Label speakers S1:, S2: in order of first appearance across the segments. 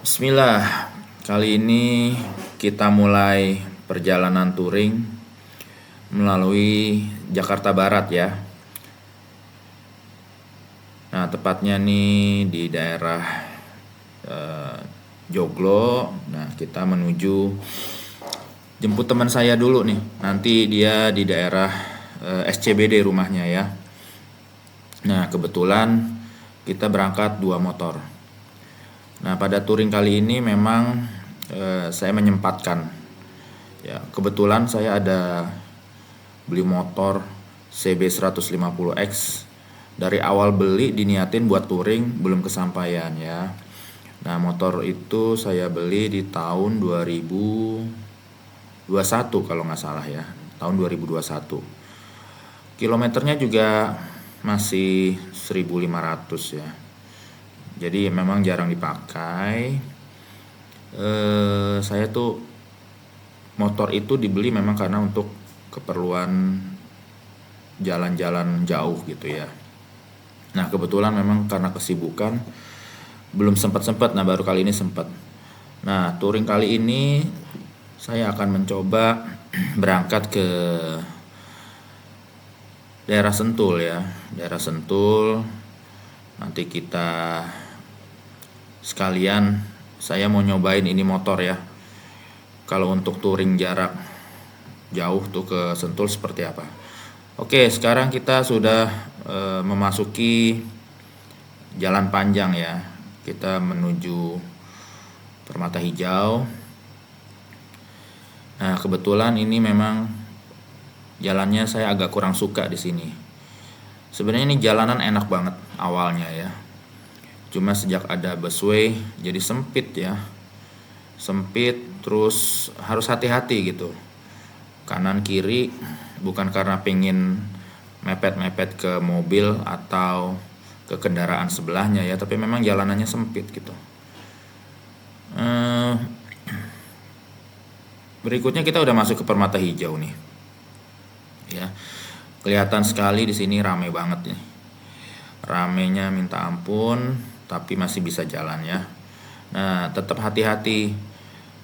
S1: Bismillah, kali ini kita mulai perjalanan touring melalui Jakarta Barat ya. Nah, tepatnya nih di daerah Joglo. Nah, kita menuju jemput teman saya dulu nih. Nanti dia di daerah SCBD rumahnya ya. Nah, kebetulan kita berangkat 2 motor. Nah, pada touring kali ini memang saya menyempatkan ya, kebetulan saya ada beli motor CB150X. Dari awal beli diniatin buat touring, belum kesampaian ya. Nah, motor itu saya beli di tahun 2021 kalau nggak salah ya, tahun 2021. Kilometernya juga masih 1500 ya. Jadi memang jarang dipakai. Saya tuh motor itu dibeli memang karena untuk keperluan jalan-jalan jauh gitu ya. Nah, kebetulan memang karena kesibukan belum sempat. Nah, baru kali ini sempat. Nah, touring kali ini saya akan mencoba berangkat ke daerah Sentul ya. Daerah Sentul. Nanti kita sekalian, saya mau nyobain ini motor ya. Kalau untuk touring jarak jauh tuh ke Sentul seperti apa. Oke, sekarang kita sudah memasuki jalan panjang ya. Kita menuju Permata Hijau. Nah, kebetulan ini memang jalannya saya agak kurang suka di sini. Sebenarnya ini jalanan enak banget awalnya ya. Cuma sejak ada busway jadi sempit ya. Sempit, terus harus hati-hati gitu. Kanan kiri, bukan karena pengen mepet-mepet ke mobil atau ke kendaraan sebelahnya ya, tapi memang jalanannya sempit gitu. Berikutnya kita udah masuk ke Permata Hijau nih. Ya. Kelihatan sekali di sini rame banget nih. Ramenya minta ampun, tapi masih bisa jalan ya. Nah, tetap hati-hati.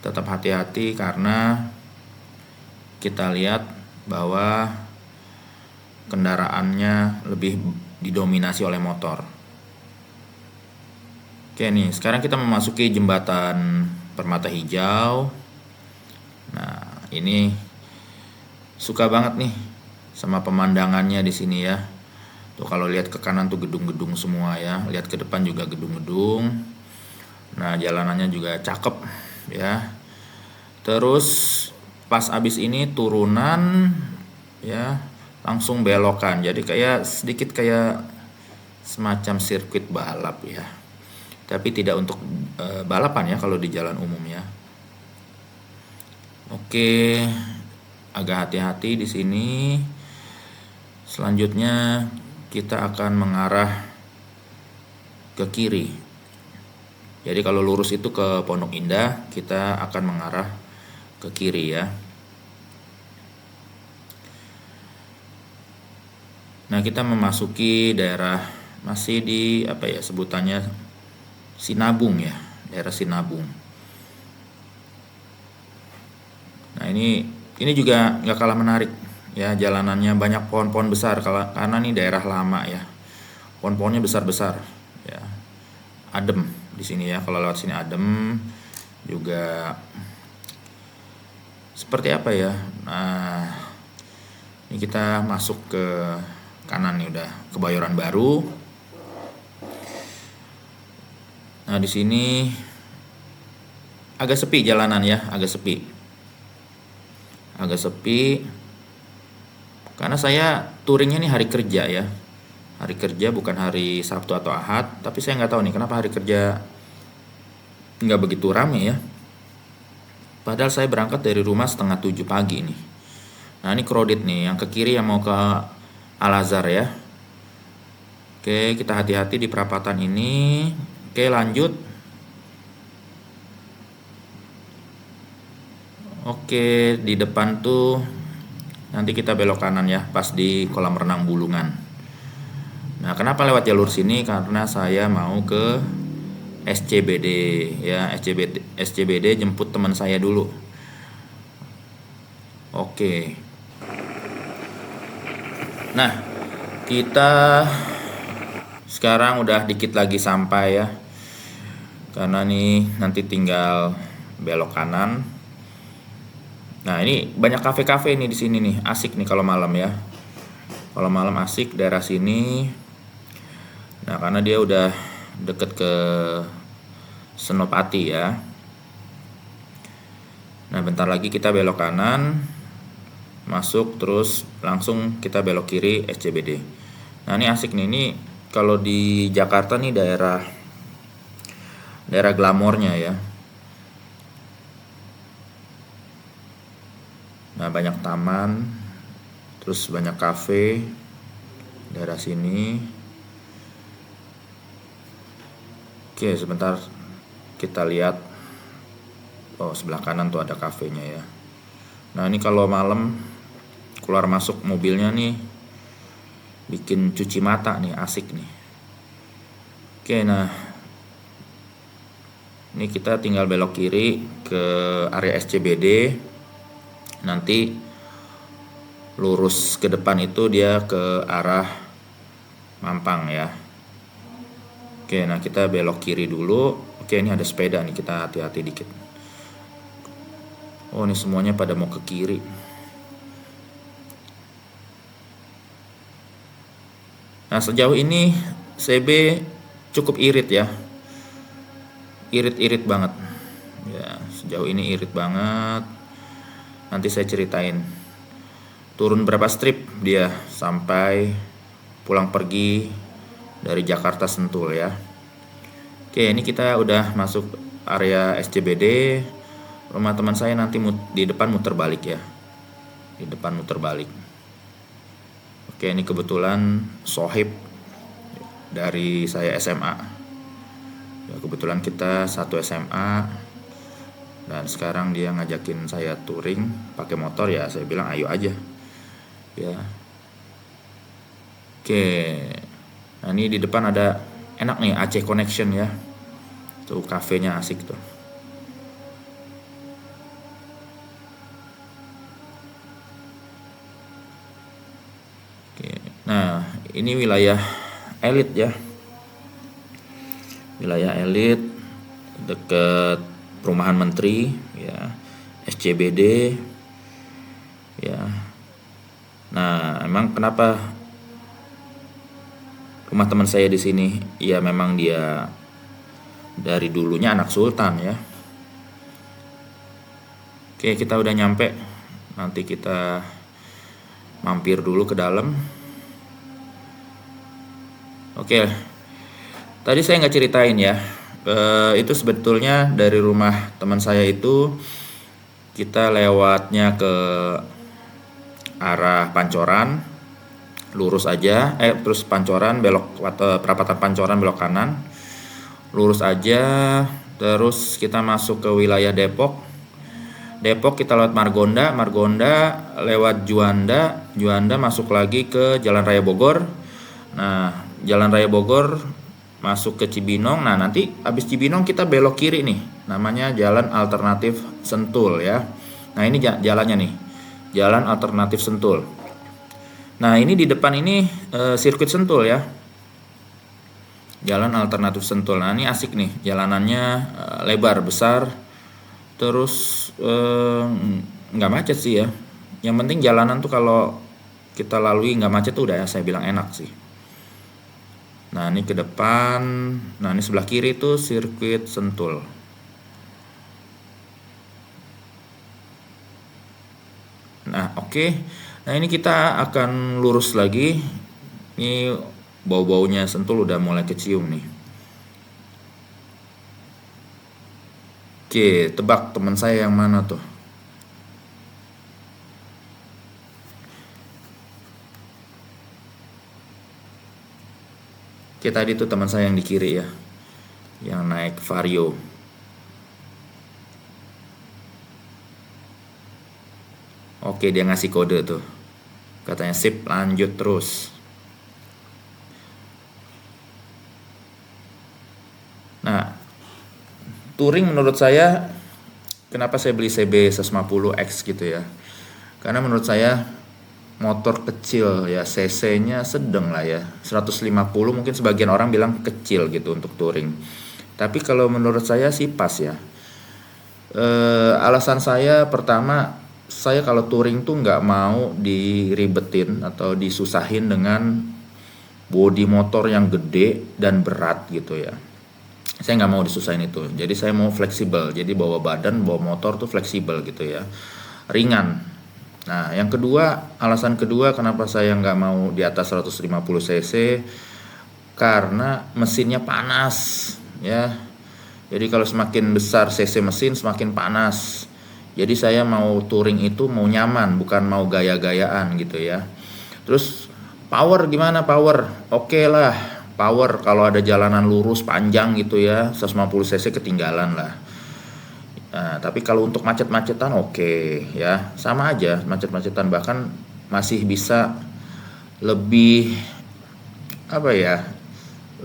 S1: Tetap hati-hati karena kita lihat bahwa kendaraannya lebih didominasi oleh motor. Oke nih, sekarang kita memasuki jembatan Permata Hijau. Nah, ini suka banget nih sama pemandangannya di sini ya. Tuh kalau lihat ke kanan tuh gedung-gedung semua ya, lihat ke depan juga gedung-gedung. Nah, jalanannya juga cakep ya. Terus pas abis ini turunan ya, langsung belokan. Jadi kayak sedikit kayak semacam sirkuit balap ya. Tapi tidak untuk balapan ya kalau di jalan umum ya. Oke, agak hati-hati di sini. Selanjutnya kita akan mengarah ke kiri. Jadi kalau lurus itu ke Pondok Indah, kita akan mengarah ke kiri ya. Nah, kita memasuki daerah masih di apa ya sebutannya Sinabung ya, daerah Sinabung. Nah, ini juga nggak kalah menarik ya, jalanannya banyak pohon-pohon besar karena ini daerah lama ya. Pohon-pohonnya besar-besar ya. Adem di sini ya, kalau lewat sini adem. Juga seperti apa ya? Nah, ini kita masuk ke kanan nih, udah Kebayoran Baru. Nah, di sini agak sepi jalanan ya, agak sepi. Agak sepi karena saya touringnya nih hari kerja ya. Hari kerja bukan hari Sabtu atau Ahad, tapi saya nggak tahu nih kenapa hari kerja nggak begitu rame ya. Padahal saya berangkat dari rumah 6:30 pagi nih. Nah, ini crowded nih, yang ke kiri yang mau ke Al-Azhar ya. Oke, kita hati-hati di perapatan ini. Oke, lanjut. Oke, di depan tuh nanti kita belok kanan ya, pas di kolam renang Bulungan. Nah, kenapa lewat jalur sini? Karena saya mau ke SCBD ya, SCBD jemput teman saya dulu. Oke. Nah, kita sekarang udah dikit lagi sampai ya. Karena nih nanti tinggal belok kanan. Nah, ini banyak kafe-kafe nih di sini nih, asik nih kalau malam ya. Kalau malam asik daerah sini. Nah, karena dia udah deket ke Senopati ya. Nah, bentar lagi kita belok kanan, masuk terus langsung kita belok kiri SCBD. Nah, ini asik nih, ini kalau di Jakarta nih daerah glamornya ya. Nah, banyak taman, terus banyak kafe daerah sini. Oke, sebentar kita lihat. Oh, sebelah kanan tuh ada kafenya ya. Nah, ini kalau malam keluar masuk mobilnya nih bikin cuci mata nih, asik nih. Oke, nah ini kita tinggal belok kiri ke area SCBD. Nanti lurus ke depan itu dia ke arah Mampang ya. Oke, nah kita belok kiri dulu. Oke, ini ada sepeda nih, kita hati-hati dikit. Oh, ini semuanya pada mau ke kiri. Nah, sejauh ini CB cukup irit ya. Irit-irit banget. Ya, sejauh ini irit banget. Nanti saya ceritain. Turun berapa strip dia sampai pulang pergi dari Jakarta Sentul ya. Oke, ini kita udah masuk area SCBD. Rumah teman saya nanti di depan muter balik ya. Di depan muter balik. Oke, ini kebetulan sohib dari saya SMA. Ya, kebetulan kita satu SMA. Dan sekarang dia ngajakin saya touring pakai motor ya, saya bilang ayo aja. Ya. Oke. Nah, ini di depan ada enak nih Aceh Connection ya. Tuh kafenya asik tuh. Oke. Nah, ini wilayah elit ya. Wilayah elit deket Perumahan Menteri ya, SCBD ya. Nah, emang kenapa rumah teman saya di sini? Ya memang dia dari dulunya anak sultan ya. Oke, kita udah nyampe. Nanti kita mampir dulu ke dalam. Oke. Tadi saya nggak ceritain ya. Itu sebetulnya dari rumah teman saya itu kita lewatnya ke arah Pancoran, lurus aja, terus Pancoran belok perapatan Pancoran belok kanan, lurus aja, terus kita masuk ke wilayah Depok. Depok kita lewat Margonda, lewat Juanda masuk lagi ke Jalan Raya Bogor. Nah, Jalan Raya Bogor masuk ke Cibinong. Nah, nanti habis Cibinong kita belok kiri nih. Namanya Jalan Alternatif Sentul ya. Nah, ini jalannya nih. Jalan Alternatif Sentul. Nah, ini di depan ini sirkuit Sentul ya. Jalan Alternatif Sentul. Nah, ini asik nih. Jalanannya lebar, besar. Terus nggak macet sih ya. Yang penting jalanan tuh kalau kita lalui nggak macet tuh udah ya, saya bilang enak sih. Nah, ini ke depan. Nah, ini sebelah kiri itu sirkuit Sentul. Nah, oke. Nah, ini kita akan lurus lagi. Ini bau-baunya Sentul udah mulai kecium nih. Oke, tebak teman saya yang mana tuh? Oke, tadi tuh teman saya yang di kiri ya, yang naik Vario. Oke, dia ngasih kode tuh, katanya sip, lanjut terus. Nah, touring menurut saya, kenapa saya beli CB 150X gitu ya, karena menurut saya motor kecil ya, cc-nya sedang lah ya, 150 mungkin sebagian orang bilang kecil gitu untuk touring, tapi kalau menurut saya sih pas ya. Alasan saya pertama, saya kalau touring tuh nggak mau diribetin atau disusahin dengan bodi motor yang gede dan berat gitu ya. Saya nggak mau disusahin itu. Jadi saya mau fleksibel. Jadi bawa badan, bawa motor tuh fleksibel gitu ya, ringan. Nah, yang kedua, alasan kedua kenapa saya nggak mau di atas 150 cc, karena mesinnya panas ya. Jadi kalau semakin besar cc mesin semakin panas. Jadi saya mau touring itu mau nyaman, bukan mau gaya-gayaan gitu ya. Terus power gimana power? Oke lah, power kalau ada jalanan lurus panjang gitu ya, 150 cc ketinggalan lah. Nah, tapi kalau untuk macet-macetan oke ya, sama aja macet-macetan, bahkan masih bisa lebih apa ya,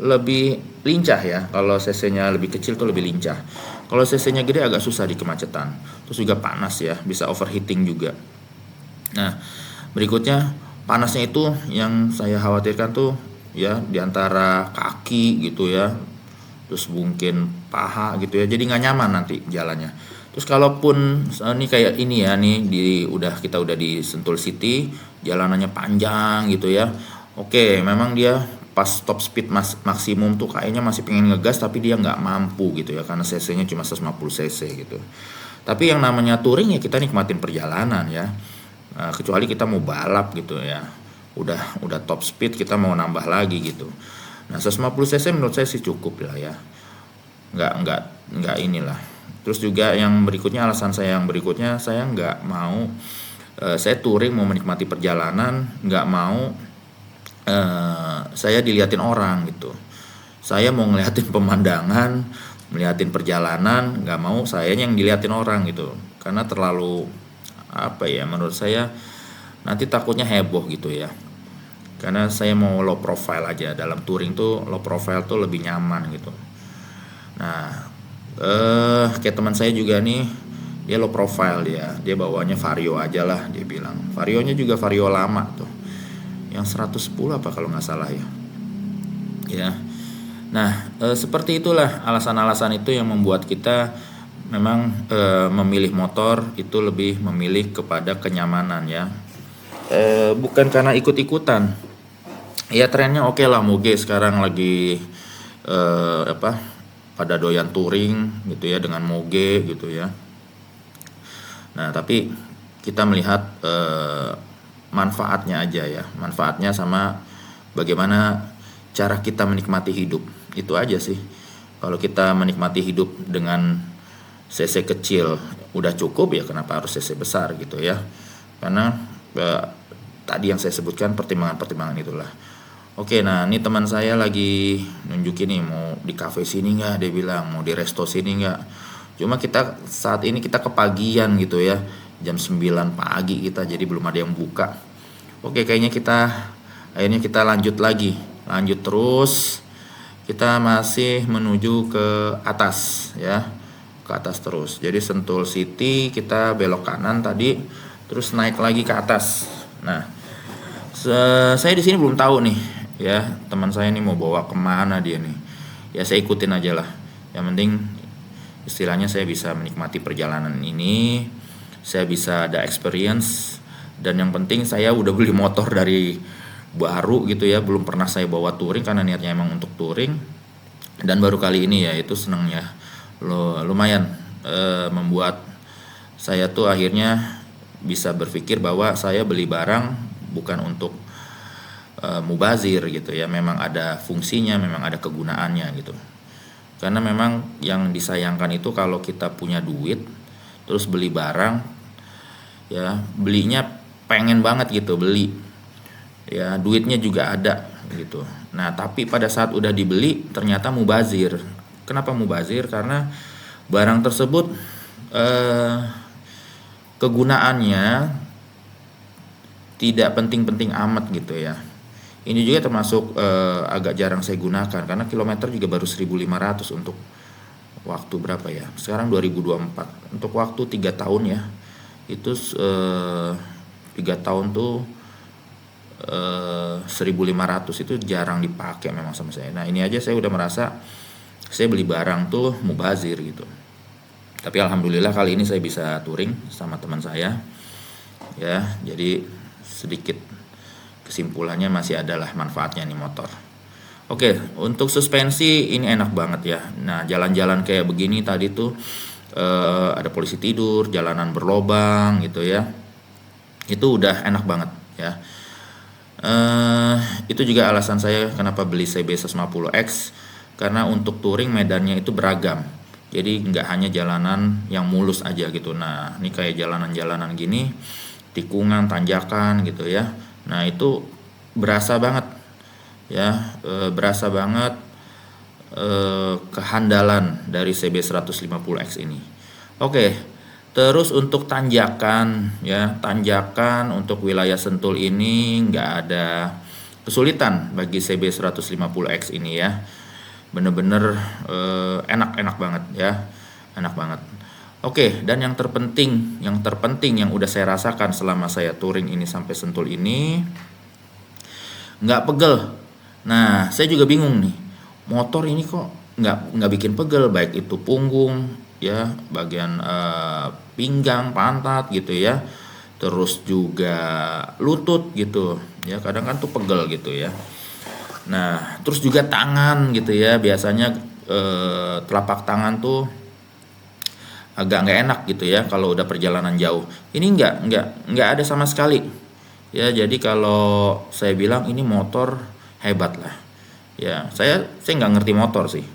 S1: lebih lincah ya. Kalau cc-nya lebih kecil tuh lebih lincah. Kalau cc-nya gede agak susah di kemacetan. Terus juga panas ya, bisa overheating juga. Nah, berikutnya panasnya itu yang saya khawatirkan tuh ya di antara kaki gitu ya. Terus mungkin paha gitu ya. Jadi nggak nyaman nanti jalannya. Terus kalaupun ini kayak ini ya nih kita udah di Sentul City, jalanannya panjang gitu ya. Oke, memang dia pas top speed maksimum tuh kayaknya masih pengen ngegas tapi dia nggak mampu gitu ya, karena cc-nya cuma 150 cc gitu. Tapi yang namanya touring ya kita nikmatin perjalanan ya. Kecuali kita mau balap gitu ya, udah top speed kita mau nambah lagi gitu. Nah 150 cc menurut saya sih cukup lah ya, nggak inilah. Terus juga yang berikutnya, alasan saya yang berikutnya, saya nggak mau saya touring mau menikmati perjalanan, nggak mau saya diliatin orang gitu. Saya mau ngeliatin pemandangan, melihatin perjalanan, nggak mau saya yang diliatin orang gitu. Karena terlalu apa ya, menurut saya nanti takutnya heboh gitu ya. Karena saya mau low profile aja, dalam touring tuh low profile tuh lebih nyaman gitu. Nah, kayak teman saya juga nih, dia low profile, dia bawanya Vario aja lah, dia bilang. Varionya juga Vario lama tuh, yang 110 apa kalau nggak salah ya. Ya. Nah, seperti itulah alasan-alasan itu yang membuat kita memang memilih motor itu lebih memilih kepada kenyamanan ya. Bukan karena ikut-ikutan. Ya trennya oke lah, Moge sekarang lagi pada doyan touring gitu ya dengan Moge gitu ya. Nah, tapi kita melihat manfaatnya aja ya, manfaatnya sama bagaimana cara kita menikmati hidup, itu aja sih. Kalau kita menikmati hidup dengan cc kecil udah cukup ya, kenapa harus cc besar gitu ya. Karena tadi yang saya sebutkan pertimbangan-pertimbangan itulah. Oke, nah ini teman saya lagi nunjukin nih, mau di cafe sini nggak, dia bilang mau di resto sini nggak. Cuma kita saat ini kita kepagian gitu ya, jam 9 pagi kita, jadi belum ada yang buka. Oke, kayaknya akhirnya kita lanjut terus, kita masih menuju ke atas ya, ke atas terus. Jadi Sentul City kita belok kanan tadi, terus naik lagi ke atas. Nah, saya di sini belum tahu nih ya, teman saya ini mau bawa kemana dia nih. Ya saya ikutin aja lah. Yang penting istilahnya saya bisa menikmati perjalanan ini, saya bisa ada experience, dan yang penting saya udah beli motor dari baru gitu ya, belum pernah saya bawa touring karena niatnya emang untuk touring, dan baru kali ini ya, itu senangnya lumayan membuat saya tuh akhirnya bisa berpikir bahwa saya beli barang bukan untuk mubazir gitu ya, memang ada fungsinya, memang ada kegunaannya gitu. Karena memang yang disayangkan itu kalau kita punya duit terus beli barang ya, belinya pengen banget gitu beli ya, duitnya juga ada gitu. Nah tapi pada saat udah dibeli ternyata mubazir. Kenapa mubazir? Karena barang tersebut kegunaannya tidak penting-penting amat gitu ya. Ini juga termasuk agak jarang saya gunakan karena kilometer juga baru 1.500 waktu berapa ya? Sekarang 2024. Untuk waktu 3 tahun ya. Itu 3 tahun tuh 1.500 itu jarang dipakai memang sama saya. Nah, ini aja saya udah merasa saya beli barang tuh mubazir gitu. Tapi alhamdulillah kali ini saya bisa touring sama teman saya. Ya, jadi sedikit kesimpulannya masih adalah manfaatnya nih motor. Oke, untuk suspensi ini enak banget ya. Nah, jalan-jalan kayak begini tadi tuh ada polisi tidur, jalanan berlobang gitu ya. Itu udah enak banget ya. Itu juga alasan saya kenapa beli CB 150X, karena untuk touring medannya itu beragam. Jadi nggak hanya jalanan yang mulus aja gitu. Nah, ini kayak jalanan-jalanan gini, tikungan, tanjakan gitu ya. Nah, itu berasa banget ya, berasa banget kehandalan dari CB 150X ini. Oke, terus untuk tanjakan ya, tanjakan untuk wilayah Sentul ini nggak ada kesulitan bagi CB 150X ini ya. Bener-bener enak banget ya, enak banget. Oke, dan yang terpenting yang udah saya rasakan selama saya touring ini sampai Sentul ini, nggak pegel. Nah, saya juga bingung nih, motor ini kok nggak bikin pegel, baik itu punggung ya, bagian pinggang, pantat gitu ya, terus juga lutut gitu ya, kadang kan tuh pegel gitu ya. Nah, terus juga tangan gitu ya, biasanya telapak tangan tuh agak nggak enak gitu ya kalau udah perjalanan jauh. Ini nggak ada sama sekali ya. Jadi kalau saya bilang ini motor hebat lah ya. Saya nggak ngerti motor sih,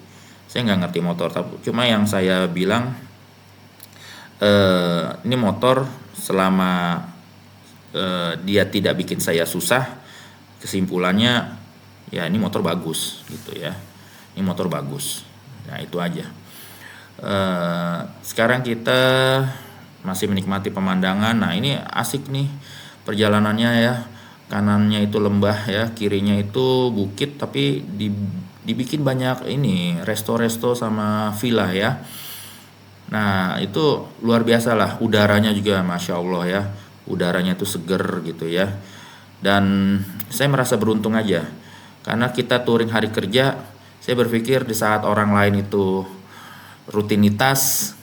S1: saya nggak ngerti motor, tapi cuma yang saya bilang ini motor selama dia tidak bikin saya susah, kesimpulannya ya ini motor bagus gitu ya, ini motor bagus. Nah, itu aja. Sekarang kita masih menikmati pemandangan. Nah, ini asik nih perjalanannya ya. Kanannya itu lembah ya, kirinya itu bukit, tapi dibikin banyak ini resto-resto sama villa ya. Nah, itu luar biasa lah. Udaranya juga masya Allah ya, udaranya itu seger gitu ya. Dan saya merasa beruntung aja, karena kita touring hari kerja. Saya berpikir di saat orang lain itu rutinitas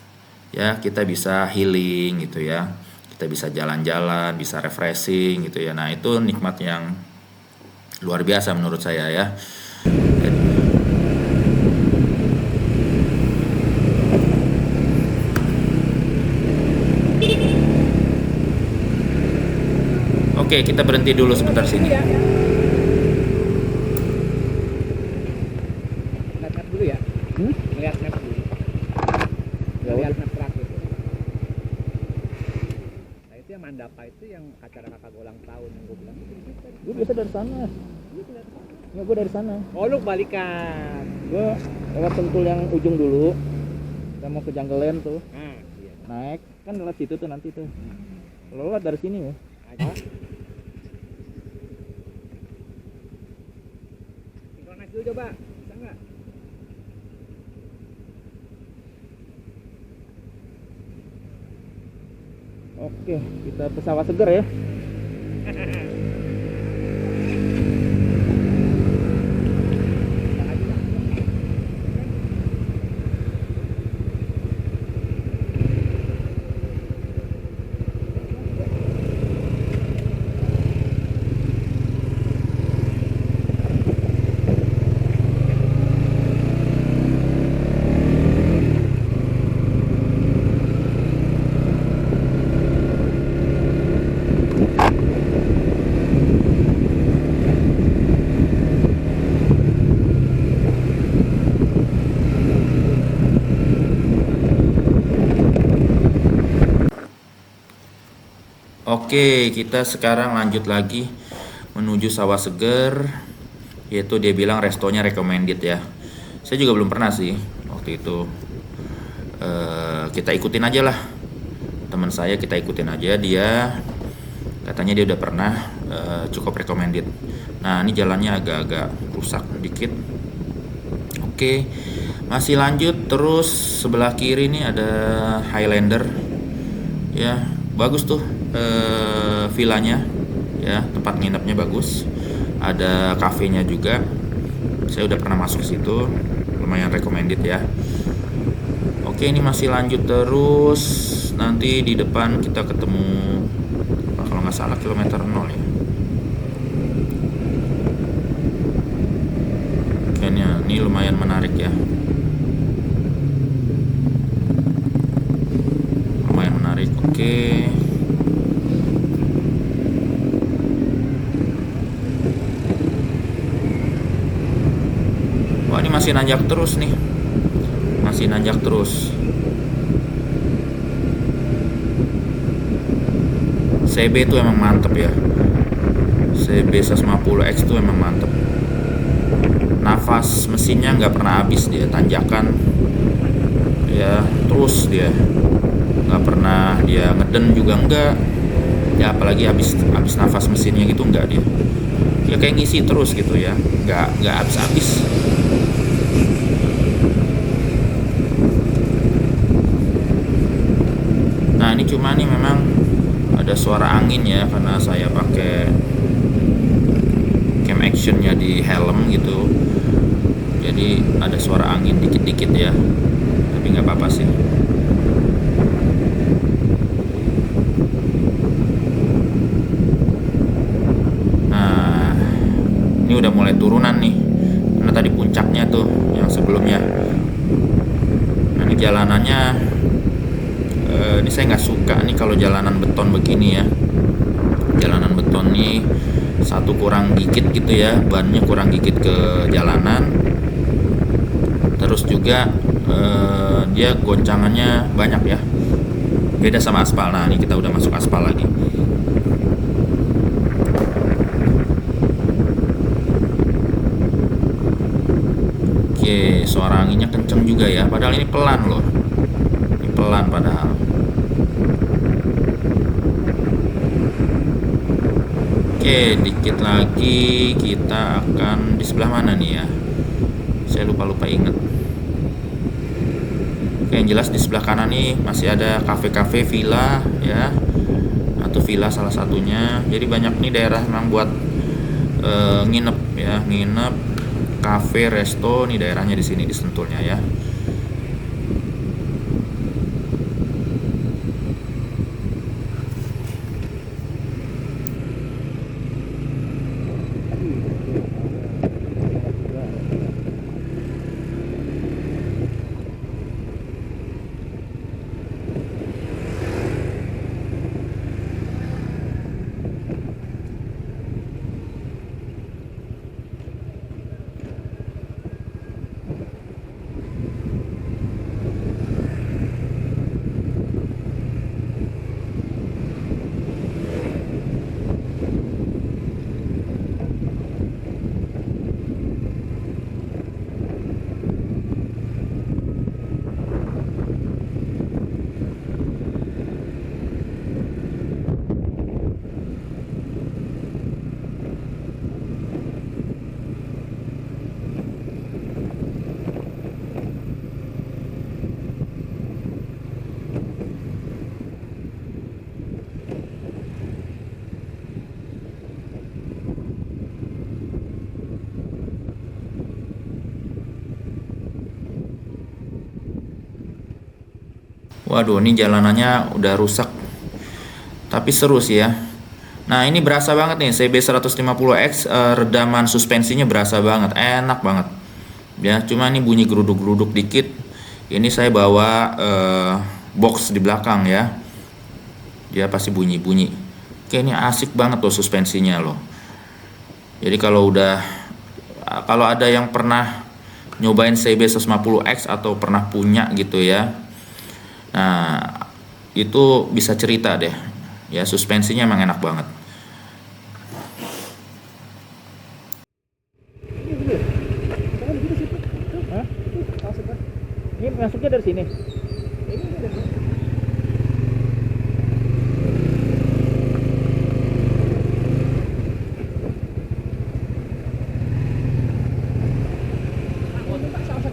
S1: ya, kita bisa healing gitu ya, kita bisa jalan-jalan, bisa refreshing gitu ya. Nah, itu nikmat yang luar biasa menurut saya ya. Oke, kita berhenti dulu sebentar sini.
S2: Lihat dulu ya. Lihat map dulu. Lihat map terakhir. Nah, itu yang Mandapa itu yang acara kakak ulang tahun yang gue bilang.
S3: Gue biasa dari sana. Nggak, gue dari sana.
S2: Oh, lu balikan.
S3: Gue lewat Sentul yang ujung dulu. Kita mau ke Janggelan tuh.
S2: Nah, iya.
S3: Naik kan lewat situ tuh nanti tuh. Lo lewat dari sini ya.
S2: Aja. Sinkronis dulu coba. Bisa nggak?
S3: Oke, kita pesawat seger ya.
S1: Oke, kita sekarang lanjut lagi menuju Sawah Seger, yaitu dia bilang restonya recommended ya. Saya juga belum pernah sih waktu itu. Kita ikutin aja lah, teman saya, kita ikutin aja. Dia katanya dia udah pernah, cukup recommended. Nah, ini jalannya agak-agak rusak dikit. Oke, Masih lanjut terus, sebelah kiri nih ada Highlander ya, bagus tuh villanya ya, tempat nginepnya bagus, ada kafenya juga. Saya udah pernah masuk ke situ, lumayan recommended ya. Oke, ini masih lanjut terus, nanti di depan kita ketemu kalau nggak salah kilometer 0 ya. Kayaknya ini lumayan menarik ya, lumayan menarik. Oke, wah ini masih nanjak terus nih, masih nanjak terus. CB itu emang mantep ya, CB 150X itu emang mantep. Nafas mesinnya nggak pernah habis, dia tanjakan ya terus, dia nggak pernah dia ngeden juga enggak ya, apalagi habis nafas mesinnya gitu enggak, dia kayak ngisi terus gitu ya, nggak habis. Nah ini cuma nih memang ada suara angin ya, karena saya pakai cam actionnya di helm gitu, jadi ada suara angin dikit-dikit ya, tapi nggak apa-apa sih. Nah ini udah mulai turunan nih, karena tadi puncaknya tuh yang sebelumnya. Nah ini jalanannya ini saya nggak suka nih kalau jalanan beton begini ya, jalanan beton nih satu kurang dikit gitu ya, bannya kurang dikit ke jalanan, terus juga dia goncangannya banyak ya, beda sama aspal. Nah ini kita udah masuk aspal lagi. Oke, suara anginnya kenceng juga ya, padahal ini pelan loh, ini pelan padahal. Oke, dikit lagi kita akan di sebelah mana nih ya, saya lupa inget. Oke, yang jelas di sebelah kanan nih masih ada kafe-kafe, villa ya, atau villa salah satunya. Jadi banyak nih daerah memang buat nginep ya, nginep, kafe, resto nih daerahnya di sini, di Sentulnya ya. Waduh, ini jalanannya udah rusak, tapi seru sih ya. Nah ini berasa banget nih CB 150X, redaman suspensinya berasa banget, enak banget ya. Cuma ini bunyi geruduk-geruduk dikit. Ini saya bawa box di belakang ya, dia pasti bunyi-bunyi. Oke, ini asik banget tuh suspensinya loh. Jadi kalau ada yang pernah nyobain CB 150X atau pernah punya gitu ya, nah itu bisa cerita deh ya, suspensinya emang enak banget.
S3: Ini masuknya dari sini.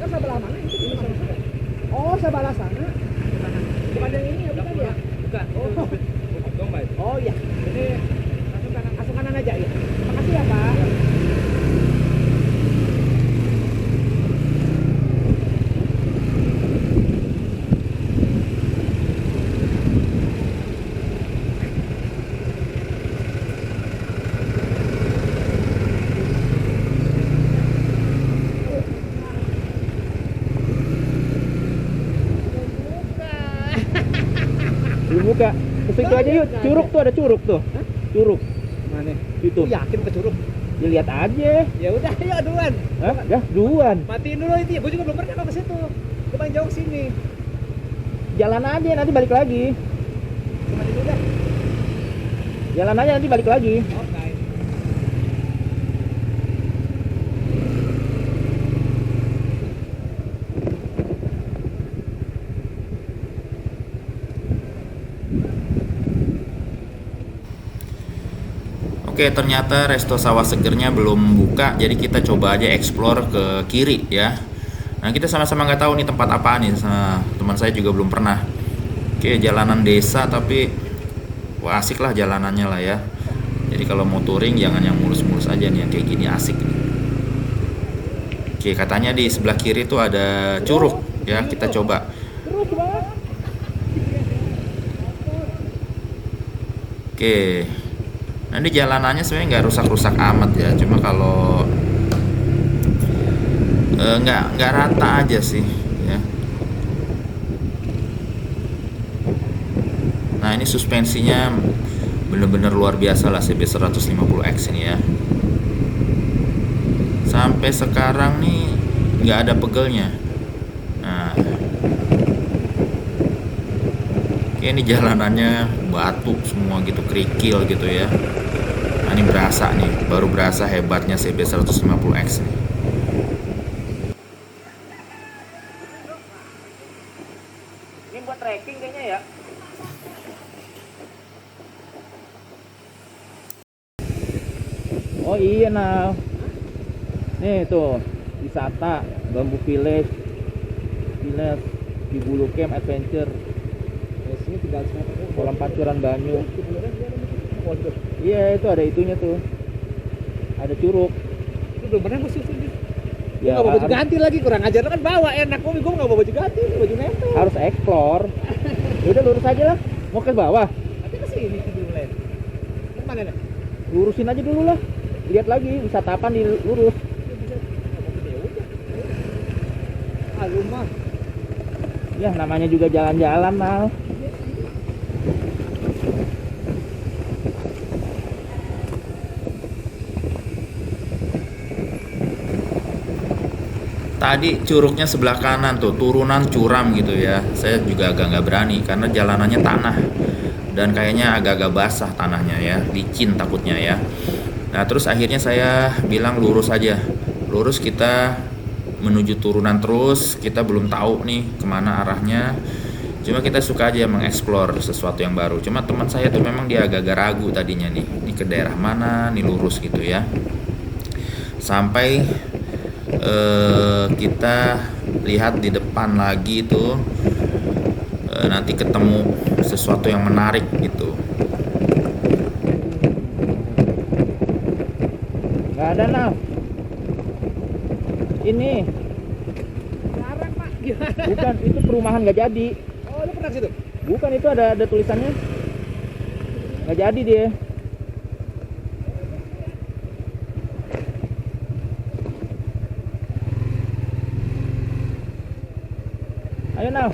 S3: Sebelah mana itu? sebelah sana. Bukan yang ini ya, bukan ya?
S2: Bukan.
S3: Oh.
S2: Domba itu.
S3: Oh iya.
S2: Ini
S3: Langsung kanan aja ya. Makasih ya, Pak. Belum buka. Ke situ aja yuk. Curug tuh, ada curug tuh. Curug.
S2: mana?
S3: Itu.
S2: Yakin ke curug?
S3: Ya lihat aja.
S2: Ya udah, ayo duluan.
S3: Hah? Ya, duluan.
S2: Matiin dulu itu ya. Gue juga belum pernah ke situ. Gue paling jauh sini.
S3: Jalan aja nanti balik lagi.
S2: Cuma itu dah.
S3: Jalan aja nanti balik lagi.
S2: Oke.
S1: Oke, ternyata resto sawah segernya belum buka, jadi kita coba aja explore ke kiri ya. Nah, kita sama-sama nggak tahu nih tempat apaan nih. Nah, teman saya juga belum pernah. Oke, jalanan desa tapi wah asik lah jalanannya lah ya. Jadi kalau mau touring jangan yang mulus-mulus aja nih, yang kayak gini asik nih. Oke, katanya di sebelah kiri tuh ada curug ya, kita coba.
S3: Terus banget.
S1: Oke. Nanti jalanannya sebenarnya nggak rusak-rusak amat ya, cuma kalau nggak rata aja sih ya. Nah, ini suspensinya bener-bener luar biasa lah, CB 150X ini ya. Sampai sekarang nih nggak ada pegelnya. Nah, ini jalanannya batu semua gitu, kerikil gitu ya. Nah, ini berasa nih, baru berasa hebatnya CB 150X nih.
S3: Ini buat trekking kayaknya ya. Oh iya nah. Nih tuh, wisata Bambu Village. Village di Bulu Camp Adventure.
S2: Sini tinggal meter.
S3: Kolam pancuran banyu.
S2: Pondok.
S3: Iya, itu ada itunya tuh. Ada curug.
S2: Itu belum pernah gue situ nih.
S3: Ya,
S2: Gak bawa baju ganti lagi, kurang ajar. Lo kan bawa enak, gue gak bawa baju ganti, baju nempel.
S3: harus explore. Ya udah lurus aja lah. Mau ke bawah,
S2: Tapi ke sini dulu lain. Kemana nih?
S3: lurusin aja dulu lah. Lihat lagi wisata apa di lurus.
S2: Ah, rumah.
S3: Ya namanya juga jalan-jalan mal.
S1: Tadi curugnya sebelah kanan tuh, turunan curam gitu ya. Saya juga agak nggak berani karena jalanannya tanah dan kayaknya agak-agak basah tanahnya ya, licin takutnya ya. Nah, terus akhirnya saya bilang lurus aja, lurus kita menuju turunan terus. Kita belum tahu nih kemana arahnya. Cuma kita suka aja mengeksplor sesuatu yang baru. Cuma teman saya tuh memang dia agak-agak ragu tadinya nih, ini ke daerah mana, nih lurus gitu ya. Sampai kita lihat di depan lagi tuh nanti ketemu sesuatu yang menarik gitu.
S3: Nggak ada nah. Ini
S2: Larang pak, gimana?
S3: bukan, itu perumahan nggak jadi.
S2: Oh, lu pernah ke situ?
S3: Bukan, itu ada tulisannya. Nggak jadi dia. Ayo nah.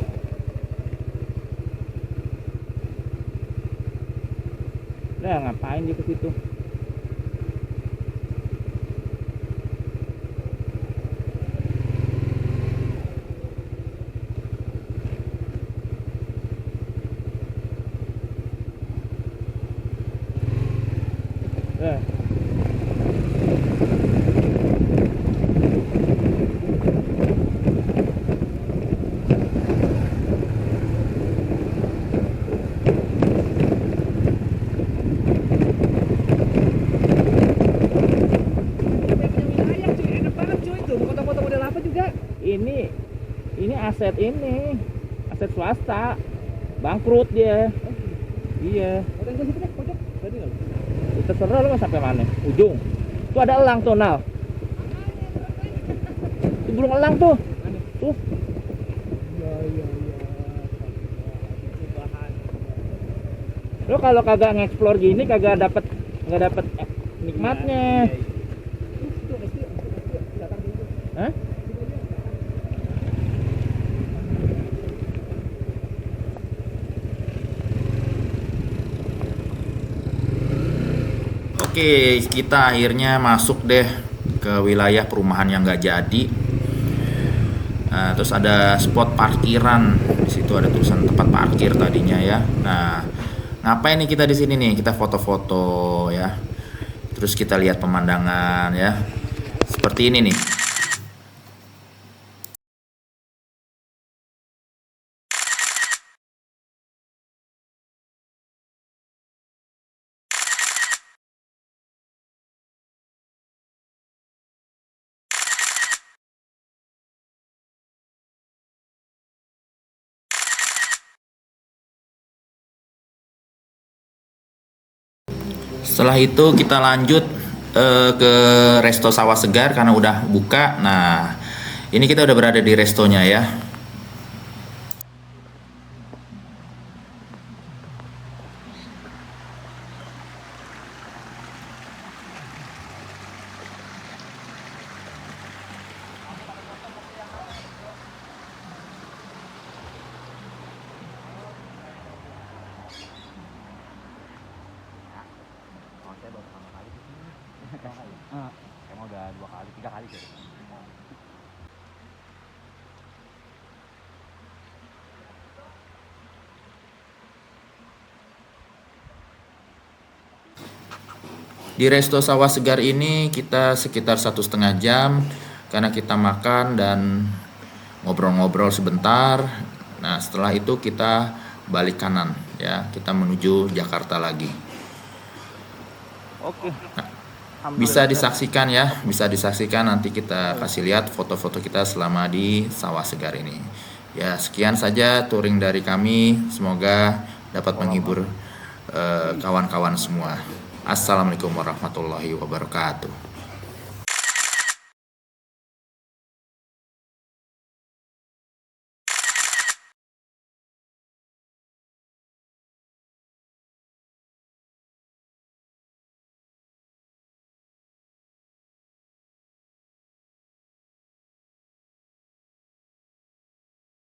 S3: Nah, ngapain dia ke situ? Eh.
S2: Wilayah cuy, enak banget cuy itu. Foto-foto model apa juga?
S3: Ini Ini aset swasta, bangkrut dia. Iya.
S2: Orang ke situ deh, pojok. Tadi nggak?
S3: Terserah lu mau sampai mana, ujung. Tuh ada elang tuh, Nal. Itu burung elang tuh. Tuh.
S2: Iya. Itu bahan.
S3: Lu kalau kagak nge-explore gini nggak dapet nikmatnya.
S2: Itu SD datang dulu.
S3: Hah?
S1: Oke, kita akhirnya masuk deh ke wilayah perumahan yang nggak jadi. Nah, terus ada spot parkiran. Di situ ada tulisan tempat parkir tadinya ya. Nah, ngapain nih kita di sini nih? Kita foto-foto ya. Terus kita lihat pemandangan ya. Seperti ini nih. Setelah itu kita lanjut ke Resto Sawah Segar karena udah buka. Nah, ini kita udah berada di restonya ya.
S2: Emang udah 2 kali, 3 kali sih.
S1: Di Resto Sawah Segar ini kita sekitar 1,5 jam karena kita makan dan ngobrol-ngobrol sebentar. Nah, setelah itu kita balik kanan ya, kita menuju Jakarta lagi.
S3: Oke.
S1: Bisa disaksikan ya, bisa disaksikan, nanti kita kasih lihat foto-foto kita selama di Sawah Segar ini. Ya, sekian saja touring dari kami, semoga dapat menghibur kawan-kawan semua. Assalamualaikum warahmatullahi wabarakatuh.